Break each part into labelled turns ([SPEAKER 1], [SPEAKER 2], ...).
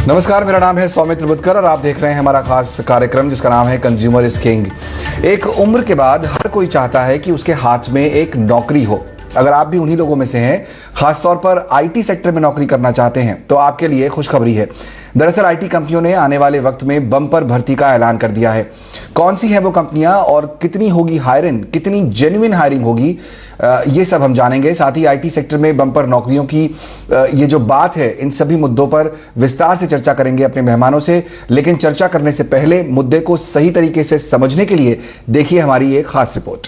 [SPEAKER 1] नमस्कार, मेरा नाम है सौमित्र बुद्धकर और आप देख रहे हैं हमारा खास कार्यक्रम जिसका नाम है कंज्यूमर इज किंग। एक उम्र के बाद हर कोई चाहता है कि उसके हाथ में एक नौकरी हो। अगर आप भी उन्हीं लोगों में से हैं, खासतौर पर आईटी सेक्टर में नौकरी करना चाहते हैं, तो आपके लिए खुशखबरी है। दरअसल आईटी कंपनियों ने आने वाले वक्त में बम्पर भर्ती का ऐलान कर दिया है। कौन सी है वो कंपनियां और कितनी होगी हायरिंग, कितनी जेन्युइन हायरिंग होगी, ये सब हम जानेंगे। साथ ही आईटी सेक्टर में बम्पर नौकरियों की ये जो बात है, इन सभी मुद्दों पर विस्तार से चर्चा करेंगे अपने मेहमानों से। लेकिन चर्चा करने से पहले मुद्दे को सही तरीके से समझने के लिए देखिए हमारी एक खास रिपोर्ट।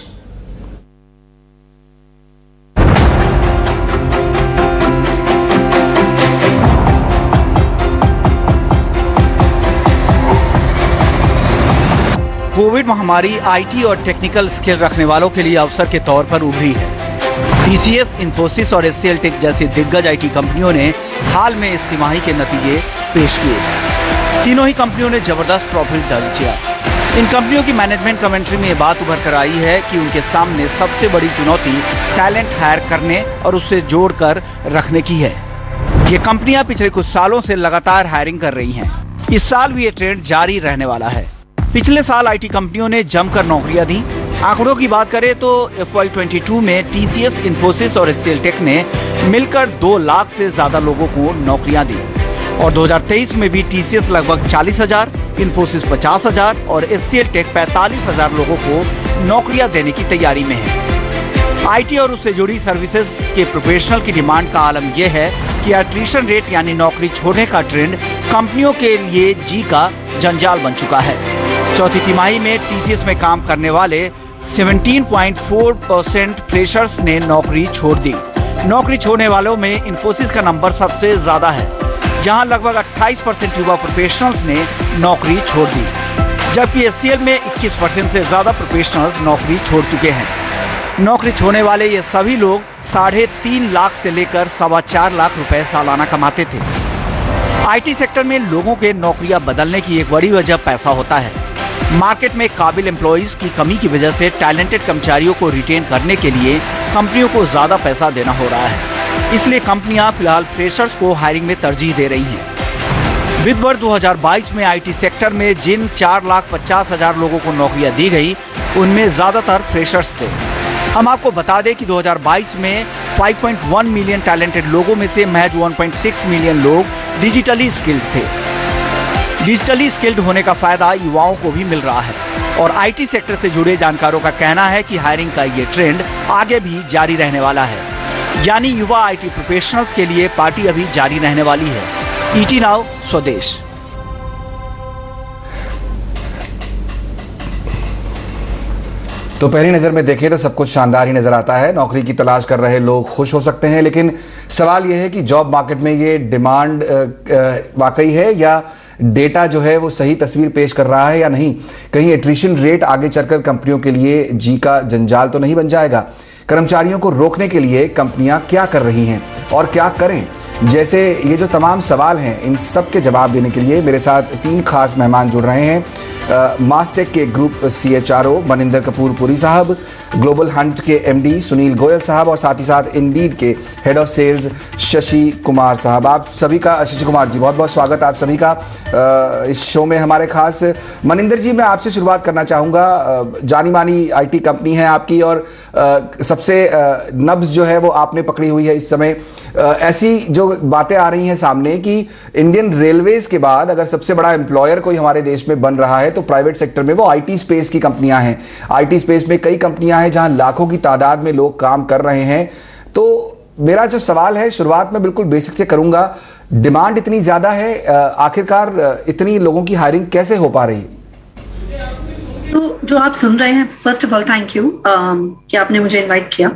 [SPEAKER 2] कोविड महामारी आईटी और टेक्निकल स्किल रखने वालों के लिए अवसर के तौर पर उभरी है। टीसीएस, इन्फोसिस और एचसीएल टेक जैसी दिग्गज आईटी कंपनियों ने हाल में इस तिमाही के नतीजे पेश किए। तीनों ही कंपनियों ने जबरदस्त प्रॉफिट दर्ज किया। इन कंपनियों की मैनेजमेंट कमेंट्री में ये बात उभर कर आई है कि उनके सामने सबसे बड़ी चुनौती टैलेंट हायर करने और उससे जोड़कर रखने की है। ये कंपनियां पिछले कुछ सालों से लगातार हायरिंग कर रही हैं। इस साल भी ये ट्रेंड जारी रहने वाला है। पिछले साल आईटी कंपनियों ने जमकर नौकरियां दी। आंकड़ों की बात करें तो FY22 में टीसीएस, इन्फोसिस और एचसीएल टेक ने मिलकर 2 लाख से ज्यादा लोगों को नौकरियां दी और 2023 में भी टीसीएस लगभग 40,000, इन्फोसिस 50,000 और एचसीएल टेक 45,000 लोगों को नौकरियां देने की तैयारी में है। आईटी और उससे जुड़ी सर्विसेज के प्रोफेशनल की डिमांड का आलम यह है कि अट्रिशन रेट यानी नौकरी छोड़ने का ट्रेंड कंपनियों के लिए जी का जंजाल बन चुका है। चौथी तिमाही में टीसीएस में काम करने वाले 17.4% फ्रेशर्स ने नौकरी छोड़ दी। नौकरी छोड़ने वालों में इन्फोसिस का नंबर सबसे ज्यादा है, जहां लगभग 28% युवा प्रोफेशनल्स ने नौकरी छोड़ दी, जबकि एचसीएल में 21% से ज्यादा प्रोफेशनल्स नौकरी छोड़ चुके हैं। नौकरी छोड़ने वाले ये सभी लोग 3.5 लाख से लेकर 4.25 लाख रुपए सालाना कमाते थे। आईटी सेक्टर में लोगों के नौकरियां बदलने की एक बड़ी वजह पैसा होता है। मार्केट में काबिल एम्प्लॉइज की कमी की वजह से टैलेंटेड कर्मचारियों को रिटेन करने के लिए कंपनियों को ज्यादा पैसा देना हो रहा है। इसलिए कंपनियां फिलहाल फ्रेशर्स को हायरिंग में तरजीह दे रही हैं। वित्त वर्ष 2022 में आईटी सेक्टर में जिन 4,50,000 लोगों को नौकरियां दी गई, उनमें ज्यादातर फ्रेशर्स थे। हम आपको बता दें कि 2022 में 5.1 मिलियन टैलेंटेड लोगों में से महज 1.6 मिलियन लोग डिजिटली स्किल्ड थे। डिजिटली स्किल्ड होने का फायदा युवाओं को भी मिल रहा है और आईटी सेक्टर से जुड़े जानकारों का कहना है कि हायरिंग का ये ट्रेंड आगे भी जारी रहने वाला है। यानी युवा आईटी प्रोफेशनल्स के लिए पार्टी अभी जारी रहने वाली है। ईटी नाउ स्वदेश।
[SPEAKER 1] तो पहली नजर में देखें तो सब कुछ शानदार ही नजर आता है। नौकरी की तलाश कर रहे लोग खुश हो सकते हैं, लेकिन सवाल यह है कि जॉब मार्केट में ये डिमांड वाकई है या डेटा जो है वो सही तस्वीर पेश कर रहा है या नहीं। कहीं एट्रिशन रेट आगे चलकर कंपनियों के लिए जी का जंजाल तो नहीं बन जाएगा। कर्मचारियों को रोकने के लिए कंपनियां क्या कर रही हैं और क्या करें, जैसे ये जो तमाम सवाल हैं, इन सब के जवाब देने के लिए मेरे साथ 3 खास मेहमान जुड़ रहे हैं। मास्टेक के ग्रुप CHRO मनिंदर कपूर पुरी साहब, ग्लोबल हंट के MD सुनील गोयल साहब और साथ ही साथ इंडीड के head of sales Shashi Kumar साहब। आप सभी का, शशि कुमार जी, बहुत बहुत स्वागत आप सभी का इस शो में हमारे खास। मनिंदर जी, मैं आपसे शुरुआत करना चाहूँगा। जानी मानी आईटी कंपनी है आपकी और सबसे नब्ज जो है वो आपने पकड़ी हुई है इस समय। ऐसी जो बातें आ रही हैं सामने कि इंडियन रेलवेज के बाद अगर सबसे बड़ा एम्प्लॉयर कोई हमारे देश में बन रहा है तो प्राइवेट सेक्टर में वो आईटी स्पेस की कंपनियां हैं। आईटी स्पेस में कई कंपनियां हैं जहां लाखों की तादाद में लोग काम कर रहे हैं। तो मेरा जो सवाल है, शुरुआत में बिल्कुल बेसिक से करूंगा। डिमांड इतनी ज्यादा है, आखिरकार इतनी लोगों की हायरिंग कैसे हो पा रही है?
[SPEAKER 3] तो जो आप सुन रहे हैं, first of all thank you कि आपने मुझे इनवाइट किया।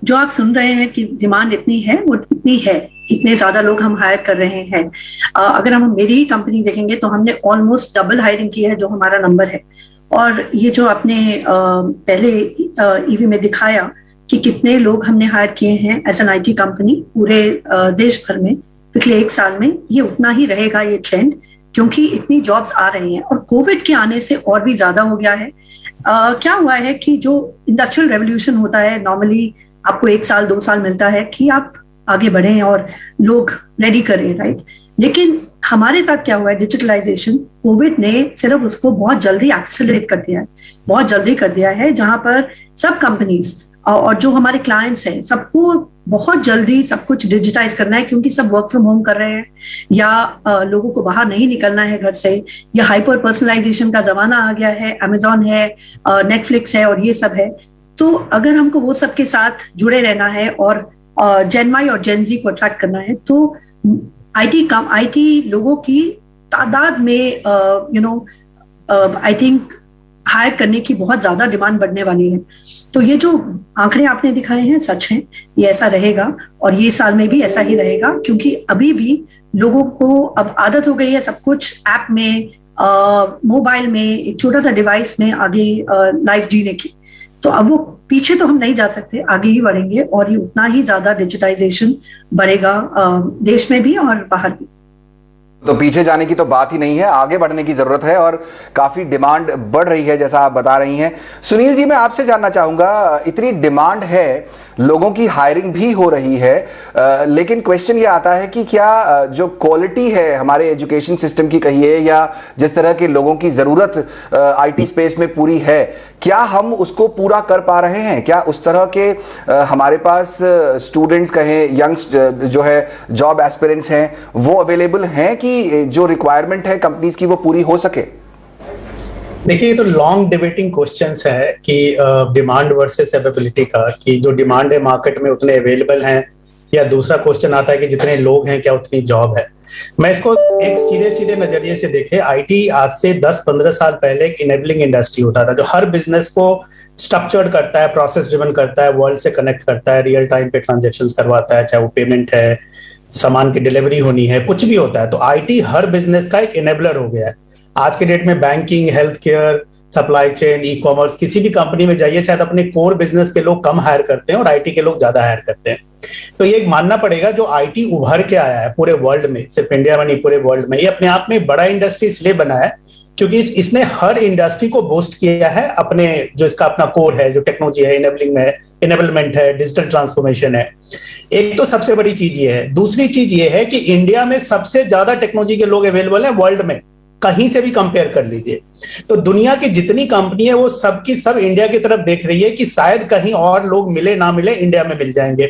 [SPEAKER 3] जो आप सुन रहे हैं कि डिमांड इतनी है, वो इतनी है, इतने ज्यादा लोग हम हायर कर रहे हैं। अगर हम मेरी ही कंपनी देखेंगे तो हमने ऑलमोस्ट डबल हायरिंग की है जो हमारा नंबर है। और ये जो आपने पहले ईवी में दिखाया कि कितने लोग हमने हायर किए हैं एज एन आईटी कंपनी पूरे देश भर में पिछले 1 साल में, ये उतना ही रहेगा ये ट्रेंड। क्योंकि इतनी जॉब्स आ रही हैं और कोविड के आने से और भी ज्यादा हो गया है। क्या हुआ है कि जो इंडस्ट्रियल रेवोल्यूशन होता है, नॉर्मली आपको 1 साल 2 साल मिलता है कि आप आगे बढ़ें और लोग रेडी करें, राइट। लेकिन हमारे साथ क्या हुआ है, डिजिटलाइजेशन, कोविड ने सिर्फ उसको बहुत जल्दी एक्सेलरेट कर दिया है, बहुत जल्दी कर दिया है, जहां पर सब कंपनीज और जो हमारे क्लाइंट्स हैं सबको बहुत जल्दी सब कुछ डिजिटाइज करना है, क्योंकि सब वर्क फ्रॉम होम कर रहे हैं या लोगों को बाहर नहीं निकलना है घर से, या हाइपर पर्सनलाइजेशन का जमाना आ गया है, अमेजॉन है, नेटफ्लिक्स है और ये सब है। तो अगर हमको वो सब के साथ जुड़े रहना है और जेन वाई और जेन जी को अट्रैक्ट करना है, तो आईटी लोगों की तादाद में आई थिंक हायर करने की बहुत ज्यादा डिमांड बढ़ने वाली है। तो ये जो आंकड़े आपने दिखाए हैं सच हैं, ये ऐसा रहेगा और ये साल में भी ऐसा ही रहेगा, क्योंकि अभी भी लोगों को अब आदत हो गई है सब कुछ ऐप में, मोबाइल में, एक छोटा सा डिवाइस में आगे लाइफ जीने की। तो अब वो पीछे तो हम नहीं जा सकते, आगे ही बढ़ेंगे और ये उतना ही ज्यादा डिजिटाइजेशन बढ़ेगा देश में भी और बाहर भी।
[SPEAKER 1] तो पीछे जाने की तो बात ही नहीं है, आगे बढ़ने की जरूरत है और काफी डिमांड बढ़ रही है जैसा आप बता रही हैं। सुनील जी, मैं आपसे जानना चाहूंगा, इतनी डिमांड है, लोगों की हायरिंग भी हो रही है, लेकिन क्वेश्चन ये आता है कि क्या जो क्वालिटी है हमारे एजुकेशन सिस्टम की कहिए या जिस तरह के लोगों की जरूरत आईटी स्पेस में पूरी है, क्या हम उसको पूरा कर पा रहे हैं? क्या उस तरह के हमारे पास स्टूडेंट्स कहें, यंग्स जो है जॉब एस्पिरेंट्स हैं, वो अवेलेबल हैं कि जो रिक्वायरमेंट है कंपनीज की वो पूरी हो सके?
[SPEAKER 4] देखिए, ये तो लॉन्ग डिबेटिंग क्वेश्चंस है कि डिमांड वर्सेस अवेलेबिलिटी का, कि जो डिमांड है मार्केट में उतने अवेलेबल हैं, या दूसरा क्वेश्चन आता है कि जितने लोग हैं क्या उतनी जॉब है। मैं इसको एक सीधे सीधे नजरिए से देखे, आईटी आज से 10-15 साल पहले एक इनेबलिंग इंडस्ट्री होता था जो हर बिजनेस को स्ट्रक्चर्ड करता है, प्रोसेस ड्रिवन करता है, वर्ल्ड से कनेक्ट करता है, रियल टाइम पे ट्रांजेक्शंस करवाता है, चाहे वो पेमेंट है, सामान की डिलीवरी होनी है, कुछ भी होता है। तो आईटी हर बिजनेस का एक इनेबलर हो गया है। आज के डेट में banking, health care, supply chain, e commerce, किसी भी कंपनी में जाइए, शायद अपने कोर बिजनेस के लोग कम हायर करते हैं और आईटी के लोग ज्यादा हायर करते हैं। तो ये एक मानना पड़ेगा, जो आईटी उभर के आया है पूरे वर्ल्ड में, सिर्फ इंडिया में नहीं पूरे वर्ल्ड में, ये अपने आप में बड़ा इंडस्ट्री इसलिए बना है क्योंकि इसने हर इंडस्ट्री को बूस्ट किया है अपने, जो इसका अपना कोर है, जो टेक्नोलॉजी है, इनेबलिंग है, इनेबलमेंट है, डिजिटल ट्रांसफॉर्मेशन है। एक तो सबसे बड़ी चीज ये है। दूसरी चीज ये है कि इंडिया में सबसे ज्यादा टेक्नोलॉजी के लोग अवेलेबल है वर्ल्ड में, कहीं से भी कंपेयर कर लीजिए। तो दुनिया की जितनी कंपनी है वो सब की सब इंडिया की तरफ देख रही है कि शायद कहीं और लोग मिले ना मिले, इंडिया में मिल जाएंगे।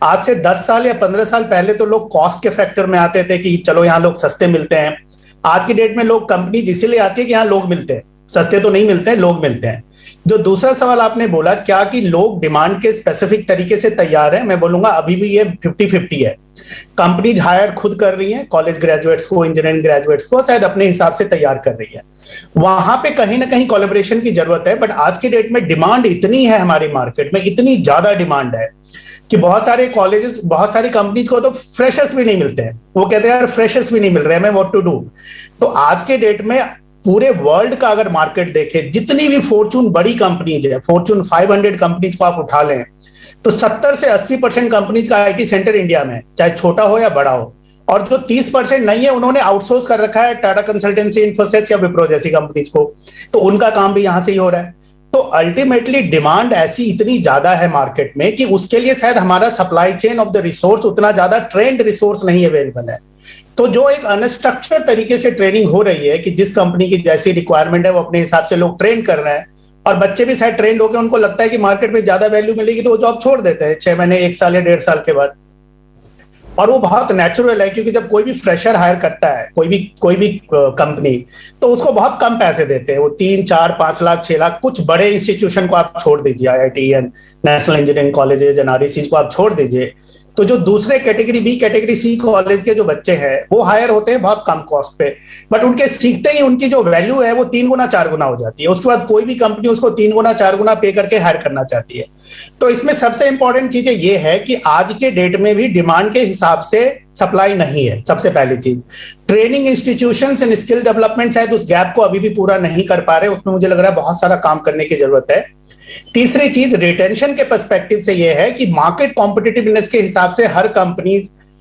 [SPEAKER 4] आज से 10 साल या 15 साल पहले तो लोग कॉस्ट के फैक्टर में आते थे कि चलो यहाँ लोग सस्ते मिलते हैं। आज की डेट में लोग कंपनी इसीलिए आती है कि यहाँ लोग मिलते हैं, सस्ते तो नहीं मिलते हैं, लोग मिलते हैं। जो दूसरा सवाल आपने बोला, क्या कि लोग डिमांड के स्पेसिफिक तरीके से तैयार है, मैं बोलूंगा अभी भी ये 50-50 है। कंपनीज हायर खुद कर रही हैं, कॉलेज ग्रेजुएट्स को, इंजीनियरिंग ग्रेजुएट्स को शायद अपने हिसाब से तैयार कर रही है। वहां पे कहीं ना कहीं कोलैबोरेशन की जरूरत है। बट आज के डेट में डिमांड इतनी है हमारी मार्केट में, इतनी ज्यादा डिमांड है कि बहुत सारे कॉलेजेस, बहुत सारी कंपनीज को तो फ्रेशर्स भी नहीं मिलते हैं। वो कहते हैं यार फ्रेशर्स भी नहीं मिल रहे हैं, मैं व्हाट टू डू। तो आज के डेट में पूरे वर्ल्ड का अगर मार्केट देखें, जितनी भी फॉर्चून बड़ी कंपनीज है, फॉर्चून 500 कंपनीज को आप उठा लें, तो 70 से 80% कंपनीज का आईटी सेंटर इंडिया में है, चाहे छोटा हो या बड़ा हो। और जो 30% नहीं है, उन्होंने आउटसोर्स कर रखा है टाटा कंसल्टेंसी, इन्फोसिस या विप्रो जैसी कंपनीज को, तो उनका काम भी यहां से ही हो रहा है। तो अल्टीमेटली डिमांड ऐसी इतनी ज्यादा है मार्केट में कि उसके लिए शायद हमारा supply chain of the resource उतना ज्यादा ट्रेंड रिसोर्स नहीं अवेलेबल है। तो जो एक अनस्ट्रक्चर्ड तरीके से ट्रेनिंग हो रही है कि जिस कंपनी की जैसी रिक्वायरमेंट है वो अपने हिसाब से लोग ट्रेन कर रहे हैं, और बच्चे भी शायद ट्रेंड होकर उनको लगता है कि मार्केट में ज्यादा वैल्यू मिलेगी तो वो जॉब छोड़ देते हैं 6 महीने, 1 साल या 1.5 साल के बाद। और वो बहुत नेचुरल है, क्योंकि जब कोई भी फ्रेशर हायर करता है कोई भी कंपनी, तो उसको बहुत कम पैसे देते हैं। वो 3, 4, 5 लाख, 6 लाख, कुछ बड़े इंस्टीट्यूशन को आप छोड़ दीजिए, IIT and national engineering colleges, NRECs को आप छोड़ दीजिए, तो जो दूसरे category B, category C college के जो बच्चे हैं वो हायर होते हैं बहुत कम कॉस्ट पे, बट उनके सीखते ही उनकी जो वैल्यू है वो 3 गुना 4 गुना हो जाती है। उसके बाद कोई भी कंपनी उसको 3 गुना 4 गुना पे करके हायर करना चाहती है। तो इसमें सबसे इंपॉर्टेंट चीज ये है कि आज के डेट में भी डिमांड के हिसाब से सप्लाई नहीं है। सबसे पहली चीज, training institutions and skill development शायद उस गैप को अभी भी पूरा नहीं कर पा रहे, उसमें मुझे लग रहा है बहुत सारा काम करने की जरूरत है। तीसरी चीज, रिटेंशन के पर्सपेक्टिव से यह है कि मार्केट कॉम्पिटिटिवनेस के हिसाब से हर कंपनी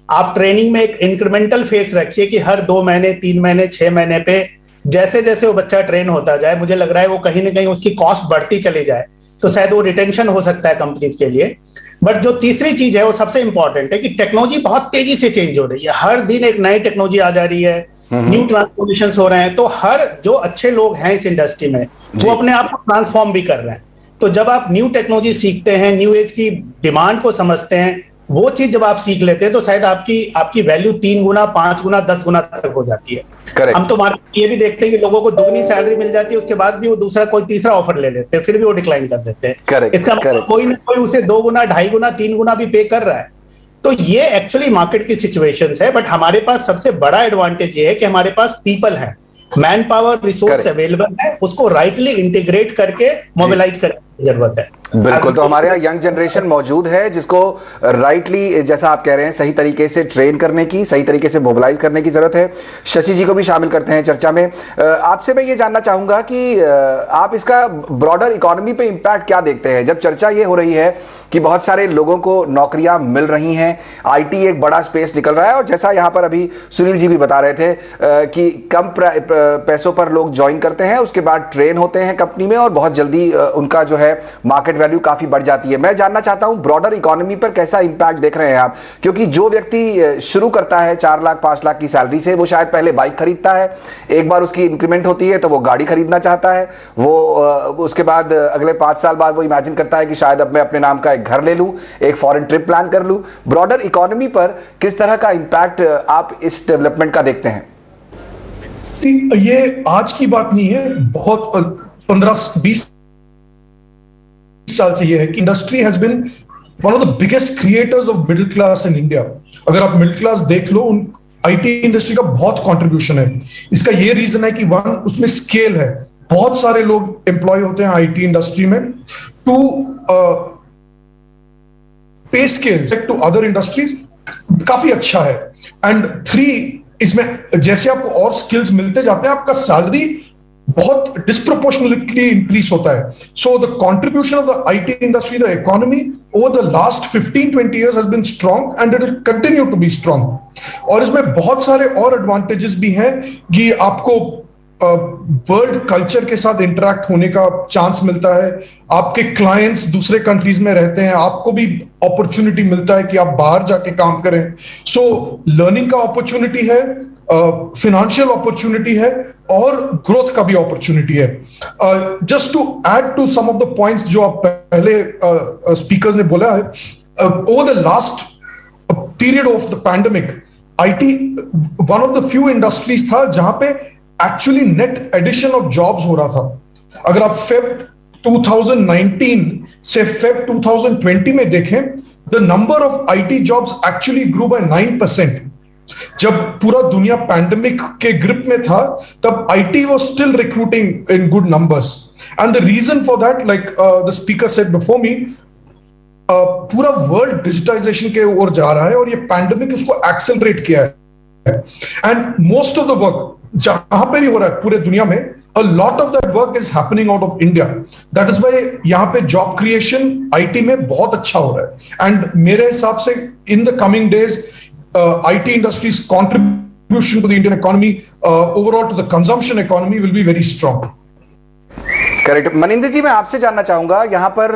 [SPEAKER 4] आप ट्रेनिंग में एक इंक्रीमेंटल फेस रखिए कि हर 2 महीने, 3 महीने, 6 महीने पे जैसे जैसे वो बच्चा ट्रेन होता जाए, मुझे लग रहा है वो कहीं ना कहीं उसकी कॉस्ट बढ़ती चली जाए, तो शायद वो रिटेंशन हो सकता है कंपनीज के लिए। बट जो तीसरी चीज है वो सबसे इंपॉर्टेंट है कि टेक्नोलॉजी बहुत तेजी से चेंज हो रही है, हर दिन एक नई टेक्नोलॉजी आ जा रही है, न्यू ट्रांसफॉर्मेशन हो रहे हैं, तो हर जो अच्छे लोग हैं इस इंडस्ट्री में वो अपने आप को ट्रांसफॉर्म भी कर रहे हैं। तो जब आप न्यू टेक्नोलॉजी सीखते हैं, न्यू एज की डिमांड को समझते हैं, वो चीज जब आप सीख लेते हैं तो शायद आपकी वैल्यू 3 गुना, 5 गुना, 10 गुना तक हो जाती है।
[SPEAKER 1] Correct.
[SPEAKER 4] हम तो मार्केट ये भी देखते हैं कि लोगों को दुगनी सैलरी मिल जाती है, उसके बाद भी वो दूसरा कोई तीसरा ऑफर ले लेते हैं, फिर भी वो डिक्लाइन कर देते हैं।
[SPEAKER 1] Correct.
[SPEAKER 4] इसका मतलब कोई ना कोई उसे 2 गुना, 2.5 गुना, 3 गुना भी पे कर रहा है। तो ये एक्चुअली मार्केट की सिचुएशंस है। बट हमारे पास सबसे बड़ा एडवांटेज ये है कि हमारे पास पीपल है, मैन पावर, रिसोर्स अवेलेबल है, उसको राइटली इंटीग्रेट करके मोबिलाइज करने की जरूरत है।
[SPEAKER 1] बिल्कुल, तो हमारे यहाँ यंग जनरेशन मौजूद है जिसको राइटली, जैसा आप कह रहे हैं, सही तरीके से ट्रेन करने की, सही तरीके से मोबिलाइज करने की जरूरत है। शशि जी को भी शामिल करते हैं चर्चा में। आपसे मैं ये जानना चाहूंगा कि आप इसका ब्रॉडर इकोनॉमी पे इम्पैक्ट क्या देखते हैं, जब चर्चा ये हो रही है कि बहुत सारे लोगों को नौकरियां मिल रही हैं, आईटी एक बड़ा स्पेस निकल रहा है, और जैसा यहां पर अभी सुनील जी भी बता रहे थे कि कम पैसों पर लोग ज्वाइन करते हैं, उसके बाद ट्रेन होते हैं कंपनी में और बहुत जल्दी उनका जो है मार्केट वैल्यू काफी बढ़ जाती है। मैं जानना चाहता हूं ब्रॉडर इकोनॉमी पर कैसा इंपैक्ट देख रहे हैं आप, क्योंकि जो व्यक्ति शुरू करता है 4 लाख 5 लाख की सैलरी से, वो शायद पहले बाइक खरीदता है, एक बार उसकी इंक्रीमेंट होती है तो वो गाड़ी खरीदना चाहता है, वो उसके बाद अगले 5 साल बाद वो इमेजिन करता है कि शायद अब मैं अपने नाम का एक घर ले लूं, एक फॉरेन ट्रिप प्लान कर लूं। ब्रॉडर इकोनॉमी पर किस तरह का इंपैक्ट आप इस डेवलपमेंट का देखते हैं?
[SPEAKER 5] ये आज की बात नहीं है, बहुत 15-20 साल से ये है कि industry has been one of the biggest creators of middle class in India. अगर आप मिडिल क्लास देख लो, आईटी इंडस्ट्री का बहुत कंट्रीब्यूशन है। इसका ये रीजन है कि वन, उसमें स्केल है, बहुत सारे लोग एम्प्लॉय होते हैं आईटी इंडस्ट्री में। To pay scale to other industries काफी अच्छा है। एंड 3, इसमें जैसे आपको और स्किल्स मिलते जाते हैं, आपका सैलरी बहुत डिस्प्रोपोर्शनली इंक्रीज होता है। So the contribution of the IT industry, the economy over the last 15-20 years has been strong and it will continue to be strong। और इसमें बहुत सारे और एडवांटेजेस भी हैं कि आपको वर्ल्ड कल्चर के साथ इंटरेक्ट होने का चांस मिलता है, आपके क्लाइंट्स दूसरे कंट्रीज में रहते हैं, आपको भी अपॉर्चुनिटी मिलता है कि आप बाहर जाके काम करें। सो लर्निंग का अपॉर्चुनिटी है, फिनेंशियल अपॉर्चुनिटी है और ग्रोथ का भी अपॉर्चुनिटी है। Just to add to some of the points जो आप पहले स्पीकर्स ने बोला है, over the last period of the pandemic, IT one of the few industries था जहां पे actually net addition of jobs हो रहा था। अगर आप फेब 2019 से फेब 2020 में देखें, the number of IT jobs actually grew by 9%। जब पूरा दुनिया पैंडेमिक के ग्रिप में था, तब IT was still recruiting in good numbers. And the reason for that, like the speaker said before me, पूरा वर्ल्ड डिजिटाइजेशन के ओर जा रहा है और ये पैंडेमिक उसको एक्सेलरेट किया है। And most of the work जहां पे भी हो रहा है पूरे दुनिया में, a lot of that work is happening out of India. That is why यहाँ पे जॉब क्रिएशन आईटी में बहुत अच्छा हो रहा है। एंड मेरे हिसाब से in the coming days IT industries contribution to the Indian economy, overall to the consumption economy will be very strong.
[SPEAKER 1] Correct. Maninder ji, मैं आपसे जानना चाहूंगा, यहाँ पर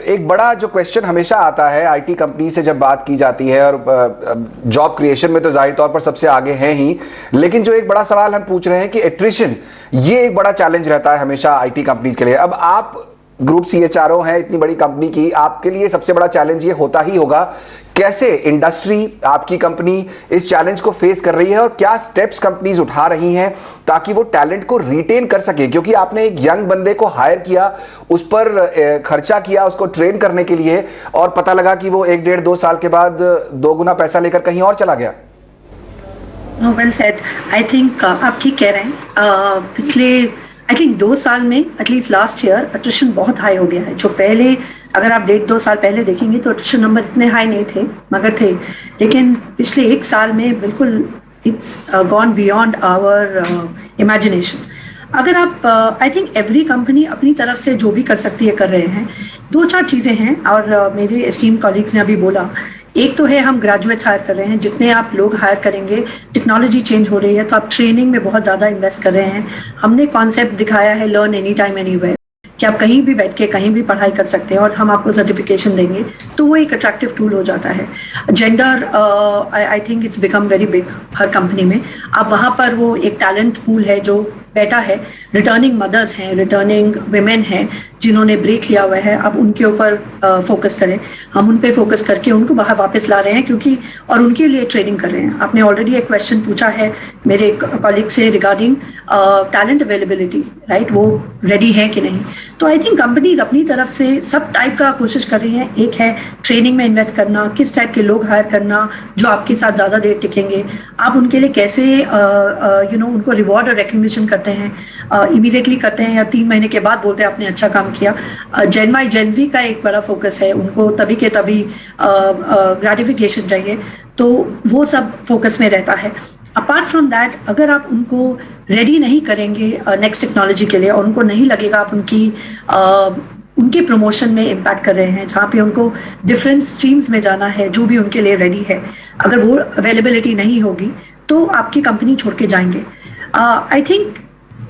[SPEAKER 1] एक बड़ा जो क्वेश्चन हमेशा आता है आईटी कंपनी से जब बात की जाती है, और जॉब क्रिएशन में तो जाहिर तौर पर सबसे आगे हैं ही, लेकिन जो एक बड़ा सवाल हम पूछ रहे हैं कि एट्रिशन, ये एक बड़ा चैलेंज रहता है हमेशा आईटी कंपनीज के लिए। अब आप ग्रुप सीएचआरओ हैं इतनी बड़ी कंपनी की, आपके लिए सबसे बड़ा चैलेंज ये होता ही होगा, कैसे इंडस्ट्री, आपकी कंपनी इस चैलेंज को फेस कर रही है और क्या स्टेप्स कंपनीज उठा रही हैं ताकि वो टैलेंट को रिटेन कर सके? क्योंकि आपने एक यंग बंदे को हायर किया, उस पर खर्चा किया उसको ट्रेन करने के लिए, और पता लगा कि वो 1-1.5-2 साल के बाद 2 गुना पैसा लेकर कहीं और चला गया।
[SPEAKER 3] Well said. आई थिंक आप ठीक कह रहे हैं। पिछले 2 साल में, एटलीस्ट लास्ट ईयर, अट्रिशन बहुत हाई हो गया है। जो पहले, अगर आप 1.5-2 साल पहले देखेंगे तो अट्रिशन नंबर इतने हाई नहीं थे, मगर थे। लेकिन पिछले 1 साल में बिल्कुल it's gone beyond our imagination. अगर आप, आई थिंक एवरी कंपनी अपनी तरफ से जो भी कर सकती है कर रहे हैं। 2-4 चीज़ें हैं, और मेरे एस्टीम कॉलीग्स ने अभी बोला एक तो है हम ग्रेजुएट्स हायर कर रहे हैं, जितने आप लोग हायर करेंगे, टेक्नोलॉजी चेंज हो रही है तो आप ट्रेनिंग में बहुत ज़्यादा इन्वेस्ट कर रहे हैं। हमने कॉन्सेप्ट दिखाया है लर्न एनी टाइम एनीवेयर, कि आप कहीं भी बैठ के कहीं भी पढ़ाई कर सकते हैं और हम आपको सर्टिफिकेशन देंगे, तो वो एक अट्रैक्टिव टूल हो जाता है। Gender I think it's become very big her company में। अब वहाँ पर वो एक टैलेंट पूल है जो बैठा है, रिटर्निंग मदर्स हैं, रिटर्निंग विमेन हैं जिन्होंने ब्रेक लिया हुआ है, अब उनके ऊपर फोकस करें। हम उन पे फोकस करके उनको बाहर वापस ला रहे हैं, क्योंकि और उनके लिए ट्रेनिंग कर रहे हैं। आपने ऑलरेडी एक क्वेश्चन पूछा है मेरे कॉलीग से रिगार्डिंग टैलेंट अवेलेबिलिटी, राइट, वो रेडी है कि नहीं। तो आई थिंक कंपनीज अपनी तरफ से सब टाइप का कोशिश कर रही हैं। एक है ट्रेनिंग में इन्वेस्ट करना, किस टाइप के लोग हायर करना जो आपके साथ ज़्यादा देर टिकेंगे, आप उनके लिए कैसे उनको रिवॉर्ड और रिकग्निशन करते हैं, इमीडिएटली करते हैं या 3 महीने के बाद बोलते हैं आपने अच्छा काम किया। जेन वाई जेन जी का एक बड़ा फोकस है, उनको तभी के तभी ग्रेटिफिकेशन चाहिए, तो वो सब फोकस में रहता है। अपार्ट फ्रॉम दैट, अगर आप उनको रेडी नहीं करेंगे नेक्स्ट टेक्नोलॉजी के लिए और उनको नहीं लगेगा आप उनके प्रमोशन में इम्पैक्ट कर रहे हैं, जहाँ पे उनको डिफरेंट स्ट्रीम्स में जाना है, जो भी उनके लिए रेडी है, अगर वो अवेलेबिलिटी नहीं होगी तो आपकी कंपनी छोड़ के जाएंगे। आई थिंक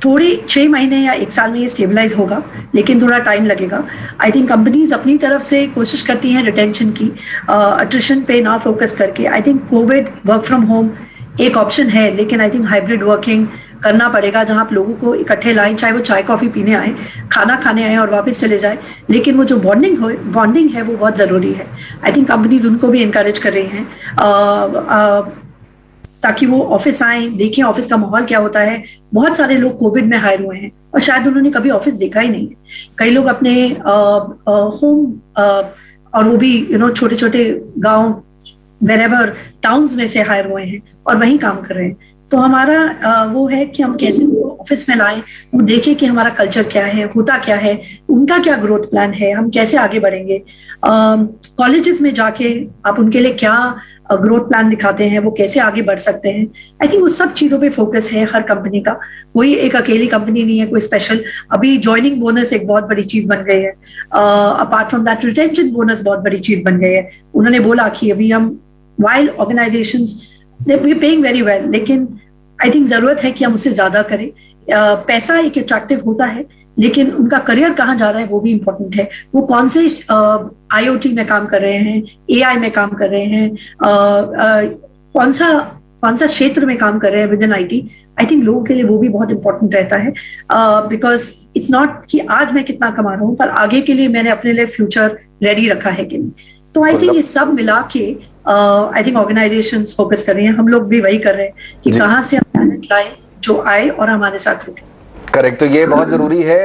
[SPEAKER 3] थोड़े 6 महीने या 1 साल में ये स्टेबलाइज होगा, लेकिन थोड़ा टाइम लगेगा। आई थिंक कंपनीज अपनी तरफ से कोशिश करती हैं रिटेंशन की, अट्रिशन पे ना फोकस करके। I think Covid work from home एक ऑप्शन है, लेकिन आई थिंक हाइब्रिड वर्किंग करना पड़ेगा, जहां आप लोगों को इकट्ठे लाएं, चाहे वो चाय कॉफी पीने आए, खाना खाने आए और वापस चले जाए, लेकिन वो जो बॉन्डिंग है वो बहुत जरूरी है। आई थिंक कंपनीज उनको भी इनकरेज कर रही हैं ताकि वो ऑफिस आए, देखें ऑफिस का माहौल क्या होता है। बहुत सारे लोग कोविड में हायर हुए हैं और शायद उन्होंने कभी ऑफिस देखा ही नहीं है। कई लोग अपने होम और वो भी छोटे छोटे गांव वेरेवर टाउन्स में से हायर हुए हैं और वहीं काम कर रहे हैं। तो हमारा वो है कि हम कैसे उनको ऑफिस में लाएं, वो देखें कि हमारा कल्चर क्या है, होता क्या है, उनका क्या ग्रोथ प्लान है, हम कैसे आगे बढ़ेंगे। कॉलेजेस में जाके आप उनके लिए क्या ग्रोथ प्लान दिखाते हैं, वो कैसे आगे बढ़ सकते हैं। आई थिंक वो सब चीजों पे फोकस है हर कंपनी का, कोई एक अकेली कंपनी नहीं है कोई स्पेशल। अभी ज्वाइनिंग बोनस एक बहुत बड़ी चीज बन गई है, apart from that retention bonus बहुत बड़ी चीज बन गई है। उन्होंने बोला कि अभी हम while organisations we paying very well, लेकिन आई थिंक जरूरत है कि हम उससे ज्यादा करें। पैसा एक अट्रैक्टिव होता है, लेकिन उनका करियर कहाँ जा रहा है वो भी इंपॉर्टेंट है। वो कौन से IoT में काम कर रहे हैं, AI में काम कर रहे हैं, कौन सा क्षेत्र में काम कर रहे हैं with in IT। I think लोगों के लिए वो भी बहुत इंपॉर्टेंट रहता है, बिकॉज इट्स नॉट कि आज मैं कितना कमा रहा हूँ, पर आगे के लिए मैंने अपने लिए फ्यूचर रेडी रखा है कि नहीं। तो आई थिंक ये सब मिला के आई थिंक ऑर्गेनाइजेशंस फोकस कर रही हैं, हम लोग भी वही कर रहे हैं कि कहाँ से हम टैलेंट लाए जो आए और हमारे साथ रुके।
[SPEAKER 1] करेक्ट। तो ये बहुत जरूरी है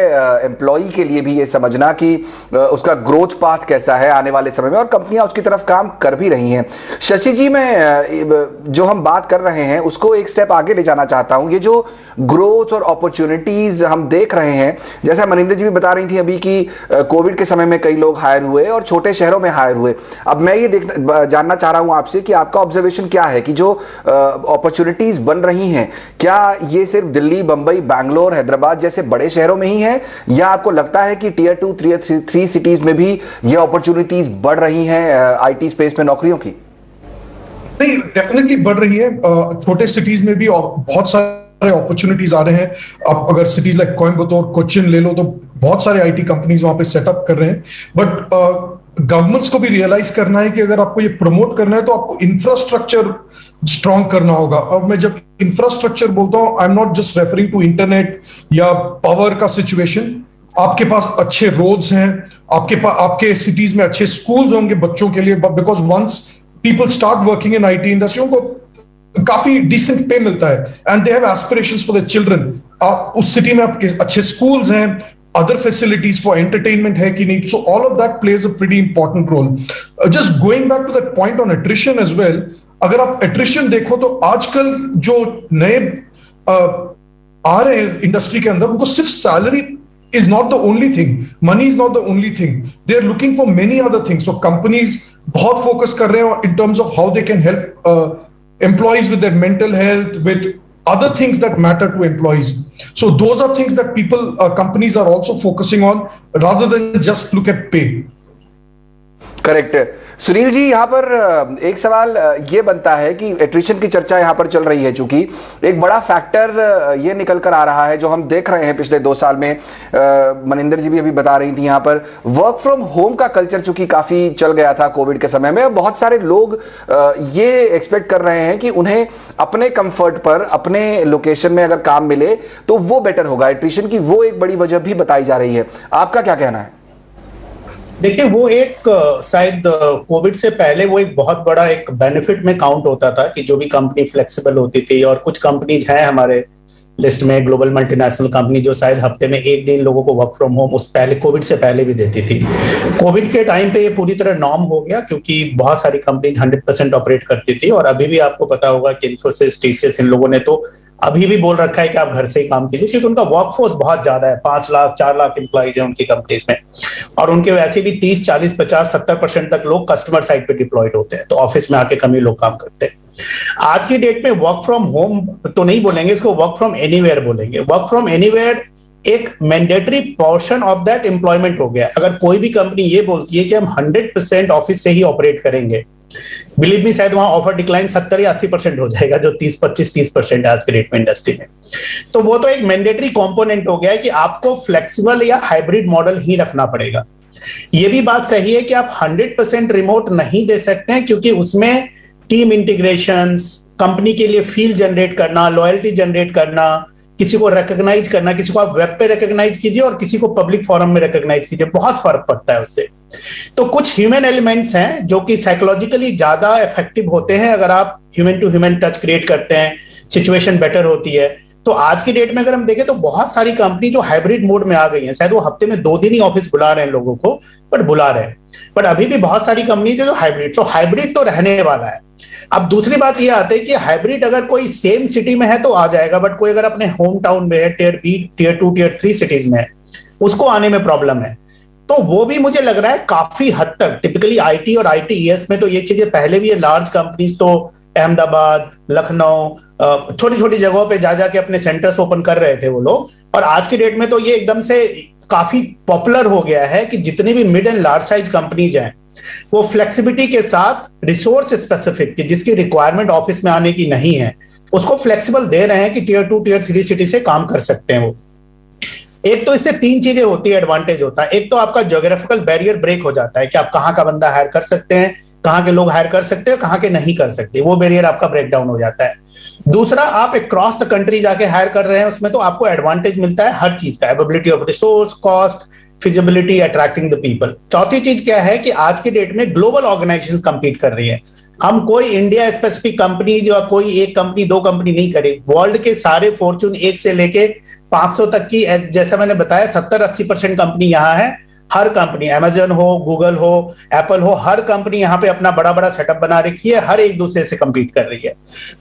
[SPEAKER 1] एम्प्लॉई के लिए भी ये समझना कि उसका ग्रोथ पाथ कैसा है आने वाले समय में, और कंपनियां उसकी तरफ काम कर भी रही हैं। शशि जी, मैं जो हम बात कर रहे हैं उसको एक स्टेप आगे ले जाना चाहता हूं। ये जो ग्रोथ और अपॉर्चुनिटीज हम देख रहे हैं, जैसा मनिंदर जी भी बता रही थी अभी कि कोविड के समय में कई लोग हायर हुए और छोटे शहरों में हायर हुए। अब मैं ये जानना चाह रहा हूं आपसे कि आपका ऑब्जर्वेशन क्या है कि जो अपॉर्चुनिटीज बन रही हैं, क्या ये सिर्फ दिल्ली, बंबई, बैंगलोर, हैदराबाद जैसे बड़े शहरों में ही है, या आपको लगता है कि टियर 2, टियर 3 सिटीज में भी ये अपॉर्चुनिटीज बढ़ रही हैं IT स्पेस में नौकरियों की?
[SPEAKER 5] नहीं, डेफिनेटली बढ़ रही है। छोटे सिटीज में भी बहुत सारे अपॉर्चुनिटीज आ रहे हैं। आप अगर सिटीज लाइक कोयम्बतूर, कोचिन ले लो तो बहुत सारे IT कंपनीज वहां पे सेटअप कर रहे हैं। बट गवर्नमेंट्स को भी रियलाइज करना है कि अगर आपको ये प्रमोट करना है तो आपको इंफ्रास्ट्रक्चर स्ट्रॉन्ग करना होगा। अब मैं जब इंफ्रास्ट्रक्चर बोलता हूं, I am not just referring to internet या पावर का सिचुएशन। आपके पास अच्छे रोड्स हैं, आपके सिटीज में अच्छे स्कूल्स होंगे बच्चों के लिए, because once people start working in IT industry को काफी डिसेंट पे मिलता है and they have aspirations for the children. आप उस सिटी में आपके अच्छे स्कूल्स हैं, other facilities for entertainment है कि नहीं, so all of that plays a pretty important role. Just going back to that point on attrition as well, अगर आप attrition देखो तो आजकल जो नए आ रहे हैं इंडस्ट्री के अंदर, उनको सिर्फ salary is not the only thing, money is not the only thing, they are looking for many other things. So companies बहुत focus कर रहे हैं in terms of how they can help employees with their mental health, with other things that matter to employees. So those are things that companies are also focusing on rather than just look at pay.
[SPEAKER 1] Correct. Sunil ji, यहाँ पर एक सवाल ये बनता है कि attrition की चर्चा यहाँ पर चल रही है, चूंकि एक बड़ा फैक्टर ये निकल कर आ रहा है जो हम देख रहे हैं पिछले 2 साल में। मनिंदर जी भी अभी बता रही थी यहाँ पर, वर्क फ्रॉम होम का कल्चर चूंकि काफी चल गया था कोविड के समय में। बहुत सारे लोग ये एक्सपेक्ट कर रहे हैं कि उन्हें अपने कंफर्ट पर अपने लोकेशन में अगर काम मिले तो वो बेटर होगा। एट्रिशन की वो एक बड़ी वजह भी बताई जा रही है, आपका क्या कहना है?
[SPEAKER 4] देखिए, वो एक शायद कोविड से पहले वो एक बहुत बड़ा एक बेनिफिट में काउंट होता था कि जो भी कंपनी फ्लेक्सिबल होती थी, और कुछ कंपनीज हैं हमारे लिस्ट में, ग्लोबल मल्टीनेशनल कंपनी, जो शायद हफ्ते में 1 दिन लोगों को वर्क फ्रॉम होम उस पहले कोविड से पहले भी देती थी। कोविड के टाइम पे ये पूरी तरह नॉर्म हो गया, क्योंकि बहुत सारी कंपनी 100% ऑपरेट करती थी। और अभी भी आपको पता होगा कि इन्फोसिस, टीसीएस, इन लोगों ने तो अभी भी बोल रखा है कि आप घर से ही काम कीजिए, क्योंकि उनका वर्कफोर्स बहुत ज्यादा है। 5 लाख 4 लाख एम्प्लॉइज है उनकी कंपनीज में, और उनके वैसे भी 30, 40, 50, 70% तक लोग कस्टमर साइड पे डिप्लॉयड होते हैं, तो ऑफिस में आके कम ही लोग काम करते हैं। आज की डेट में वर्क फ्रॉम होम तो नहीं बोलेंगे, इसको वर्क फ्रॉम एनीवेयर बोलेंगे। वर्क फ्रॉम एनीवेयर एक mandatory portion of that employment हो गया। अगर कोई भी कंपनी ये बोलती है कि हम 100% ऑफिस से ही ऑपरेट करेंगे, बिलीव मी, शायद वहां ऑफर डिक्लाइन 70 या 80% हो जाएगा, जो 25-30% आज के डेट में इंडस्ट्री में। तो वो तो एक मैंडेटरी कंपोनेंट हो गया है कि आपको फ्लेक्सिबल या हाइब्रिड मॉडल ही रखना पड़ेगा। ये भी बात सही है कि आप 100% रिमोट नहीं दे सकते हैं, क्योंकि उसमें टीम इंटीग्रेशंस, कंपनी के लिए फील जनरेट करना, लॉयल्टी जनरेट करना, किसी को रिकॉग्नाइज करना, किसी को आप वेब पे रिकॉग्नाइज कीजिए और किसी को पब्लिक फोरम में रिकॉग्नाइज कीजिए, बहुत फर्क पड़ता है उससे। तो कुछ ह्यूमन एलिमेंट्स हैं जो कि साइकोलॉजिकली ज्यादा इफेक्टिव होते हैं अगर आप human to human touch create करते हैं, सिचुएशन बेटर होती है। तो आज की डेट में अगर हम देखें तो बहुत सारी कंपनी जो हाइब्रिड मोड में आ गई हैं, शायद वो हफ्ते में 2 दिन ही ऑफिस बुला रहे हैं लोगों को, बट बुला रहे हैं। बट अभी भी बहुत सारी कंपनी जो हाइब्रिड, तो हाइब्रिड तो रहने वाला है। अब दूसरी बात ये आती है कि हाइब्रिड अगर कोई सेम सिटी में है तो आ जाएगा, बट कोई अगर अपने होम टाउन में है, tier B, tier 2, tier 3 cities में है, उसको आने में प्रॉब्लम है। तो वो भी मुझे लग रहा है काफी हद तक, टिपिकली आईटी और आईटीईएस में तो ये चीजें पहले भी, ये लार्ज कंपनीज तो अहमदाबाद, लखनऊ, छोटी छोटी जगहों पे जा जाके अपने सेंटर्स ओपन कर रहे थे वो लोग। और आज के डेट में तो ये एकदम से काफी पॉपुलर हो गया है कि जितनी भी mid and large size companies हैं, वो फ्लेक्सिबिलिटी के साथ रिसोर्स स्पेसिफिक, जिसकी रिक्वायरमेंट ऑफिस में आने की नहीं है, उसको फ्लेक्सिबल दे रहे हैं कि टियर 2, टियर 3 सिटी से काम कर सकते हैं वो। एक तो इससे 3 चीजें होती है, एडवांटेज होता है। एक तो आपका ज्योग्राफिकल बैरियर ब्रेक हो जाता है कि आप कहाँ का बंदा हायर कर सकते हैं, कहाँ के लोग हायर कर सकते हैं, कहाँ के नहीं कर सकते, वो बैरियर आपका ब्रेक डाउन हो जाता है। दूसरा, आप अक्रॉस द कंट्री जाके हायर कर रहे हैं, उसमें तो आपको एडवांटेज मिलता है हर चीज का, availability of resource, cost, feasibility, attracting the people. चौथी चीज क्या है कि आज की डेट में ग्लोबल ऑर्गेनाइजेशंस कंपीट कर रही है। हम कोई इंडिया स्पेसिफिक कंपनी या कोई एक कंपनी, 2 कंपनी नहीं करे, वर्ल्ड के सारे फॉर्च्यून 1 से लेके 500 तक की, जैसा मैंने बताया 70-80% कंपनी यहाँ है। हर कंपनी, अमेजन हो, गूगल हो, एप्पल हो, हर कंपनी यहाँ पे अपना बड़ा बड़ा सेटअप बना रखी है, हर एक दूसरे से कंपीट कर रही है।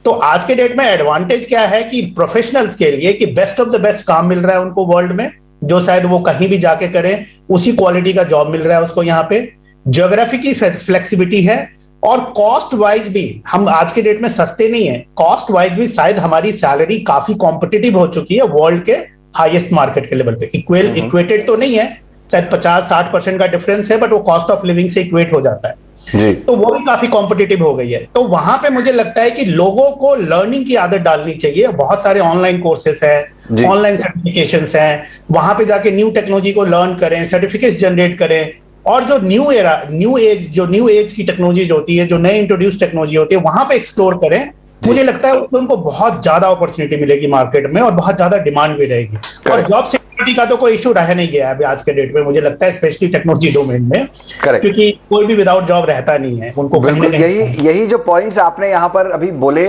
[SPEAKER 4] तो आज के डेट में एडवांटेज क्या है कि प्रोफेशनल्स के लिए कि बेस्ट ऑफ द बेस्ट काम मिल रहा है उनको वर्ल्ड में, जो शायद वो कहीं भी जाके करें उसी क्वालिटी का जॉब मिल रहा है उसको यहाँ पे। ज्योग्राफी की फ्लेक्सिबिलिटी है, और कॉस्ट वाइज भी हम आज के डेट में सस्ते नहीं है। कॉस्ट वाइज भी शायद हमारी सैलरी काफी कॉम्पिटिटिव हो चुकी है वर्ल्ड के हाईएस्ट मार्केट के लेवल पे। इक्वेटेड तो नहीं है, शायद 50-60% का डिफरेंस है, बट वो कॉस्ट ऑफ लिविंग से इक्वेट हो जाता है जी। तो वो भी काफी कॉम्पिटिटिव हो गई है। तो वहां पे मुझे लगता है कि लोगों को लर्निंग की आदत डालनी चाहिए। बहुत सारे ऑनलाइन कोर्सेस हैं, ऑनलाइन सर्टिफिकेशंस हैं, वहां पे जाके न्यू टेक्नोलॉजी को लर्न करें, सर्टिफिकेट्स जनरेट करें, और जो न्यू एज की टेक्नोलॉजी होती है, जो नई इंट्रोड्यूस टेक्नोलॉजी होती है, वहां पे एक्सप्लोर करें। मुझे लगता है उनको बहुत ज्यादा अपॉर्चुनिटी मिलेगी मार्केट में, और बहुत ज्यादा डिमांड भी रहेगी। और जॉब सिक्योरिटी का तो कोई इशू रह नहीं गया अभी आज के डेट में, मुझे लगता है, स्पेशली टेक्नोलॉजी डोमेन में, क्योंकि कोई भी विदाउट जॉब रहता नहीं है उनको।
[SPEAKER 1] बिल्कुल, यही जो पॉइंट्स आपने यहाँ पर अभी बोले,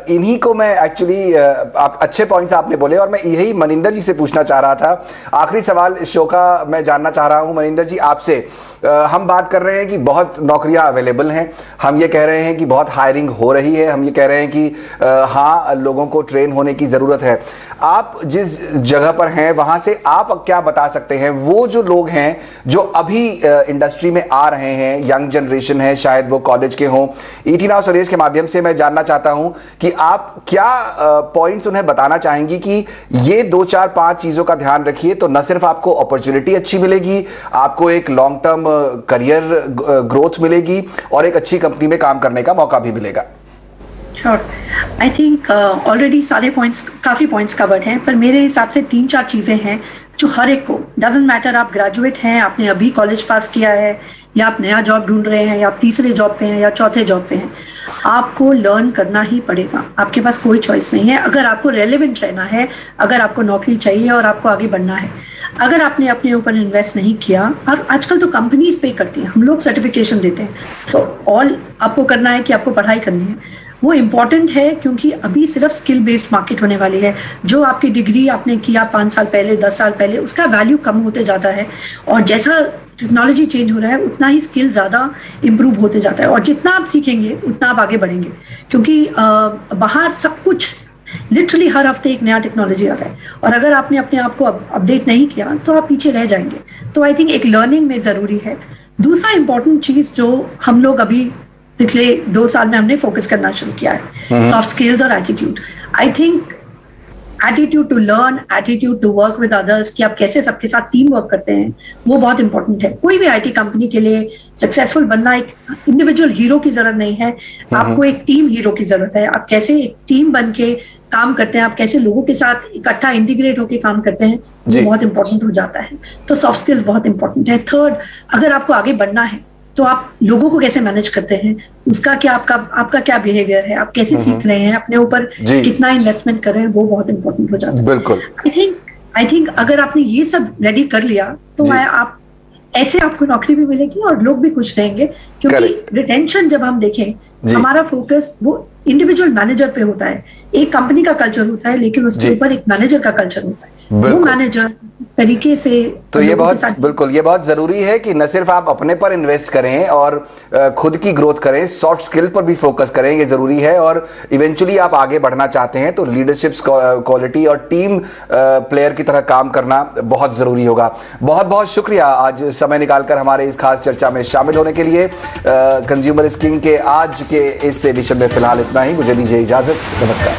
[SPEAKER 1] इन्हीं को मैं एक्चुअली, आप अच्छे पॉइंट्स आपने बोले, और मैं यही मनिंदर जी से पूछना चाह रहा था। आखिरी सवाल इस शो का मैं जानना चाह रहा हूँ मनिंदर जी आपसे। हम बात कर रहे हैं कि बहुत नौकरियां अवेलेबल हैं, हम ये कह रहे हैं कि बहुत हायरिंग हो रही है, हम ये कह रहे हैं कि हाँ, लोगों को ट्रेन होने की ज़रूरत है। आप जिस जगह पर हैं वहां से आप क्या बता सकते हैं, वो जो लोग हैं जो अभी इंडस्ट्री में आ रहे हैं, यंग जनरेशन है, शायद वो कॉलेज के हों, ईटी नाउ स्वदेश के माध्यम से मैं जानना चाहता हूं कि आप क्या पॉइंट्स उन्हें बताना चाहेंगी कि ये 2, 4, 5 चीज़ों का ध्यान रखिए तो न सिर्फ आपको अपॉर्चुनिटी अच्छी मिलेगी, आपको एक लॉन्ग टर्म करियर ग्रोथ मिलेगी और एक अच्छी कंपनी में काम करने का मौका भी मिलेगा?
[SPEAKER 3] श्योर, आई थिंक ऑलरेडी सारे काफी पॉइंट्स कवर्ड हैं, पर मेरे हिसाब से 3-4 चीजें हैं जो हर एक को, डजंट मैटर आप ग्रेजुएट हैं, आपने अभी कॉलेज पास किया है, या आप नया जॉब ढूंढ रहे हैं, या आप तीसरे जॉब पे हैं या चौथे जॉब पे हैं, आपको लर्न करना ही पड़ेगा। आपके पास कोई चॉइस नहीं है अगर आपको रेलेवेंट रहना है, अगर आपको नौकरी चाहिए और आपको आगे बढ़ना है। अगर आपने अपने ऊपर इन्वेस्ट नहीं किया, और आजकल तो कंपनीज पे करती हैं, हम लोग सर्टिफिकेशन देते हैं, तो ऑल आपको करना है कि आपको पढ़ाई करनी है, वो इम्पॉर्टेंट है, क्योंकि अभी सिर्फ स्किल बेस्ड मार्केट होने वाली है। जो आपकी डिग्री आपने किया 5 साल पहले, 10 साल पहले, उसका वैल्यू कम होते जाता है, और जैसा टेक्नोलॉजी चेंज हो रहा है उतना ही स्किल ज़्यादा इम्प्रूव होते जाता है, और जितना आप सीखेंगे उतना आप आगे बढ़ेंगे, क्योंकि बाहर सब कुछ लिटरली हर हफ्ते एक नया टेक्नोलॉजी आ रहा है, और अगर आपने अपने आप को अपडेट नहीं किया तो आप पीछे रह जाएंगे। तो आई थिंक एक लर्निंग में ज़रूरी है। दूसरा इंपॉर्टेंट चीज़ जो हम लोग अभी पिछले 2 साल में हमने फोकस करना शुरू किया है, सॉफ्ट स्किल्स और attitude. I think attitude to learn, attitude to work with others, कि आप कैसे सबके साथ टीम वर्क करते हैं, वो बहुत इंपॉर्टेंट है। कोई भी आईटी कंपनी के लिए सक्सेसफुल बनना एक इंडिविजुअल हीरो की जरूरत नहीं है, आपको एक टीम हीरो की जरूरत है। आप कैसे एक टीम बन के काम करते हैं, आप कैसे लोगों के साथ इकट्ठा इंटीग्रेट होकर काम करते हैं, वो बहुत इंपॉर्टेंट हो जाता है। तो सॉफ्ट स्किल्स बहुत इंपॉर्टेंट है। थर्ड, अगर आपको आगे बढ़ना है तो आप लोगों को कैसे मैनेज करते हैं, उसका क्या आपका क्या बिहेवियर है, आप कैसे सीख रहे हैं, अपने ऊपर कितना इन्वेस्टमेंट कर रहे हैं, वो बहुत इंपॉर्टेंट हो जाता है।
[SPEAKER 1] बिल्कुल।
[SPEAKER 3] आई थिंक अगर आपने ये सब रेडी कर लिया तो आप ऐसे आपको नौकरी भी मिलेगी और लोग भी खुश रहेंगे, क्योंकि रिटेंशन जब हम देखें, हमारा फोकस वो इंडिविजुअल मैनेजर पे होता है। एक कंपनी का कल्चर होता है, लेकिन उसके ऊपर एक मैनेजर का कल्चर होता है। वो मैनेजर तरीके से,
[SPEAKER 1] तो ये बहुत जरूरी है कि न सिर्फ आप अपने पर इन्वेस्ट करें और खुद की ग्रोथ करें, सॉफ्ट स्किल पर भी फोकस करें, ये जरूरी है। और इवेंचुअली आप आगे बढ़ना चाहते हैं तो लीडरशिप क्वालिटी और टीम प्लेयर की तरह काम करना बहुत जरूरी होगा। बहुत बहुत शुक्रिया आज समय निकालकर हमारे इस खास चर्चा में शामिल होने के लिए। कंज्यूमर इज किंग के आज के इस एडिशन में फिलहाल इतना ही। मुझे दीजिए इजाजत, नमस्कार।